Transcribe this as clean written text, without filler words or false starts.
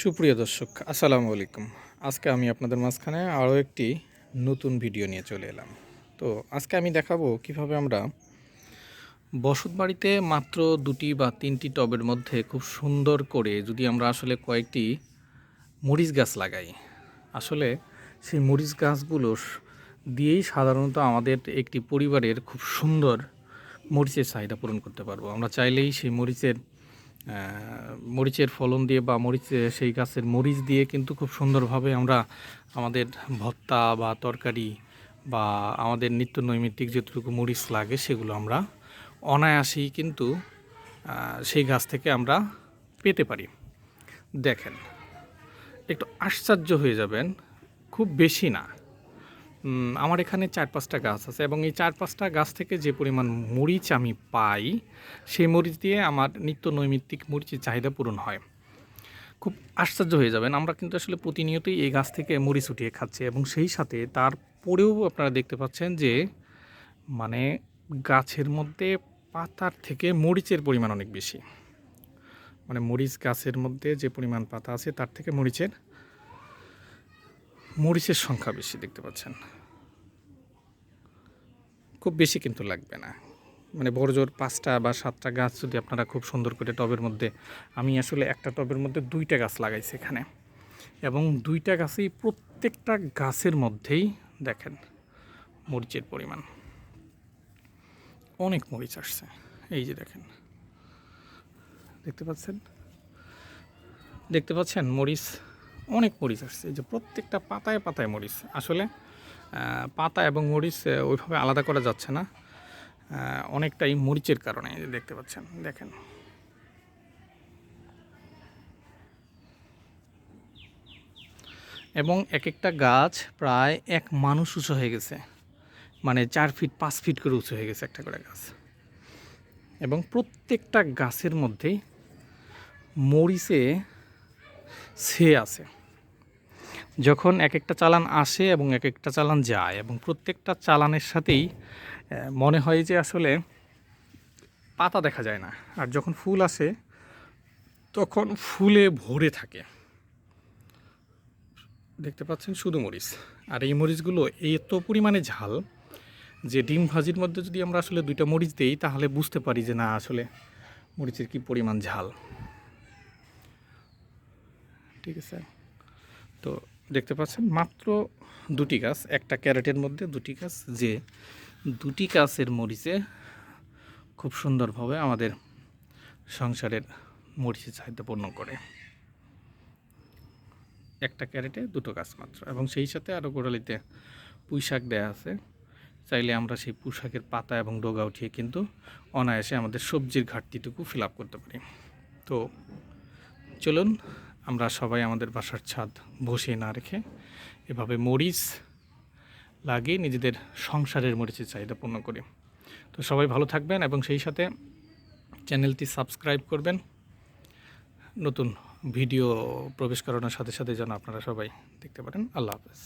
সুপ্রিয় দর্শক আসসালামু আলাইকুম। আজকে আমি আপনাদের মাঝখানে আরও একটি নতুন ভিডিও নিয়ে চলে এলাম। তো আজকে আমি দেখাবো কিভাবে আমরা বসত বাড়িতে মাত্র 2টি বা 3টি টবের মধ্যে খুব সুন্দর করে যদি আমরা আসলে কয়েকটি মরিচ গাছ লাগাই, আসলে সেই মরিচ গাছগুলো দিয়েই সাধারণত আমাদের একটি পরিবারের খুব সুন্দর মরিচের চাহিদা পূরণ করতে পারবো। আমরা চাইলেই সেই মরিচের ফলন দিয়ে বা সেই গাছের মরিচ দিয়ে কিন্তু খুব সুন্দরভাবে আমরা আমাদের ভর্তা বা তরকারি বা আমাদের নিত্য নৈমিত্তিক যেটুকু মরিচ লাগে সেগুলো আমরা অনায়াসেই কিন্তু সেই গাছ থেকে আমরা পেতে পারি। দেখেন, একটু আশ্চর্য হয়ে যাবেন, খুব বেশি না। আমার এখানে 4-5টা গাছ আছে এবং এই 4-5টা গাছ থেকে যে পরিমাণ মরিচ আমি পাই, সেই মরিচ দিয়ে আমার নিত্য নৈমিত্তিক মরিচের চাহিদা পূরণ হয়। খুব আশ্চর্য হয়ে যাবেন, আমরা কিন্তু আসলে প্রতিনিয়তই এই গাছ থেকে মরিচ উঠিয়ে খাচ্ছি এবং সেই সাথে তারপরেও আপনারা দেখতে পাচ্ছেন যে মানে গাছের মধ্যে পাতার থেকে মরিচের পরিমাণ অনেক বেশি। মানে মরিচ গাছের মধ্যে যে পরিমাণ পাতা আছে তার থেকে মরিচের সংখ্যা বেশি দেখতে পাচ্ছেন। খুব বেশি কিন্তু লাগবে না, মানে বড়জোর 5টা বা 7টা গাছ যদি আপনারা খুব সুন্দর করে টবের মধ্যে, আমি আসলে একটা টবের মধ্যে 2টা গাছ লাগাইছি এখানে, এবং 2টা গাছেই প্রত্যেকটা গাছের মধ্যেই দেখেন মরিচের পরিমাণ অনেক মরিচ আসছে। এই যে দেখেন, দেখতে পাচ্ছেন মরিচ, অনেক মরিচ আসছে। এই যে প্রত্যেকটা পাতায় পাতায় মরিচ। আসলে পাতা এবং মরিচ ওইভাবে আলাদা করা যাচ্ছে না, অনেকটাই মরিচের কারণে। এই যে দেখতে পাচ্ছেন, দেখেন এবং এক একটা গাছ প্রায় এক মানুষ উঁচু হয়ে গেছে, মানে 4 ফিট 5 ফিট করে উঁচু হয়ে গেছে একটা করে গাছ। এবং প্রত্যেকটা গাছের মধ্যেই মরিচে ছেয়ে আছে। যখন এক একটা চালান আসে এবং এক একটা চালান যায়, এবং প্রত্যেকটা চালানের সাথেই মনে হয় যে আসলে পাতা দেখা যায় না, আর যখন ফুল আসে তখন ফুলে ভরে থাকে। দেখতে পাচ্ছেন শুধু মরিচ, আর এই মরিচগুলো এত পরিমাণে ঝাল যে ডিম ভাজির মধ্যে যদি আমরা আসলে 2টা মরিচ দিই তাহলে বুঝতে পারি যে না, আসলে মরিচের কি পরিমাণ ঝাল। ঠিক আছে, তো দেখতে পাচ্ছেন মাত্র 2টি গাছ, একটা ক্যারেটের মধ্যে 2টি গাছ, যে 2টি গাছের মরিচে খুব সুন্দরভাবে আমাদের সংসারের মরিচের চাহিদা পূর্ণ করে। একটা ক্যারেটে 2টো গাছ মাত্র, এবং সেই সাথে আরও গোড়ালিতে পুঁই শাক দেওয়া আছে। চাইলে আমরা সেই পুঁই শাকের পাতা এবং ডগা উঠিয়ে কিন্তু অনায়াসে আমাদের সবজির ঘাটতিটুকু ফিল আপ করতে পারি। তো চলুন আমরা সবাই আমাদের বাসার ছাদ বসিয়ে না রেখে এভাবে মরিচ লাগিয়ে নিজেদের সংসারের মরিচের চাহিদা পূর্ণ করি। তো সবাই ভালো থাকবেন এবং সেই সাথে চ্যানেলটি সাবস্ক্রাইব করবেন, নতুন ভিডিও প্রবেশ করানোর সাথে সাথে যেন আপনারা সবাই দেখতে পারেন। আল্লাহ হাফেজ।